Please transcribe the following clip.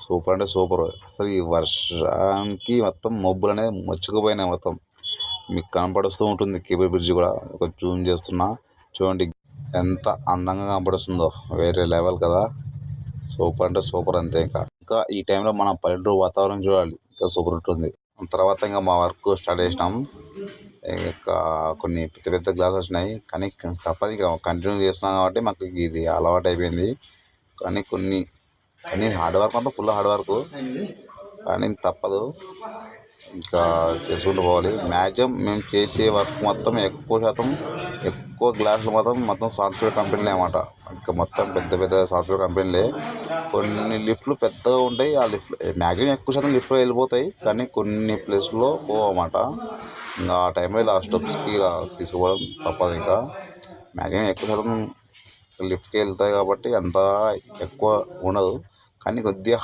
Super అంటే super. అసలు ఈ వర్షానికి మొత్తం మబ్బులు అనేది మచ్చుకుపోయినాయి మొత్తం. మీకు కనపడుస్తూ ఉంటుంది కేబుల్ బ్రిడ్జ్ కూడా. ఒక జూమ్ చేస్తున్నా చూడండి ఎంత అందంగా కనపడుస్తుందో. వేరే లెవెల్ కదా. సూపర్ అంటే సూపర్ అంతే. ఇంకా ఈ టైంలో మన పల్లెటూరు వాతావరణం చూడాలి, ఇంకా సూపర్ ఉంటుంది. తర్వాత ఇంకా మా వర్క్ స్టార్ట్ చేసినాం. ఇంకా కొన్ని పెద్ద పెద్ద గ్లాసెస్ వచ్చినాయి, కానీ తప్పదు ఇక కంటిన్యూ చేస్తున్నాం కాబట్టి మాకు ఇది అలవాటు అయిపోయింది. కానీ హార్డ్ వర్క్ అంతా ఫుల్ హార్డ్ వర్క్, కానీ తప్పదు ఇంకా చేసుకుంటూ పోవాలి. మ్యాక్సిమం మేము చేసే వర్క్ మొత్తం ఎక్కువ శాతం ఎక్కువ గ్లాసులు మొత్తం సాఫ్ట్వేర్ కంపెనీలే అన్నమాట. ఇంకా మొత్తం పెద్ద పెద్ద సాఫ్ట్వేర్ కంపెనీలే. కొన్ని లిఫ్ట్లు పెద్దగా ఉంటాయి, ఆ లిఫ్ట్ మ్యాక్సిమం ఎక్కువ శాతం లిఫ్ట్లో వెళ్ళిపోతాయి, కానీ కొన్ని ప్లేస్లో పోవన్నమాట. ఇంకా ఆ టైంలో ఇలా స్టెప్స్కి ఇలా తీసుకుపోవడం తప్పదు. ఇంకా మ్యాక్సిమం ఎక్కువ శాతం లిఫ్ట్కి వెళ్తాయి కాబట్టి అంత ఎక్కువ ఉండదు, కానీ కొద్దిగా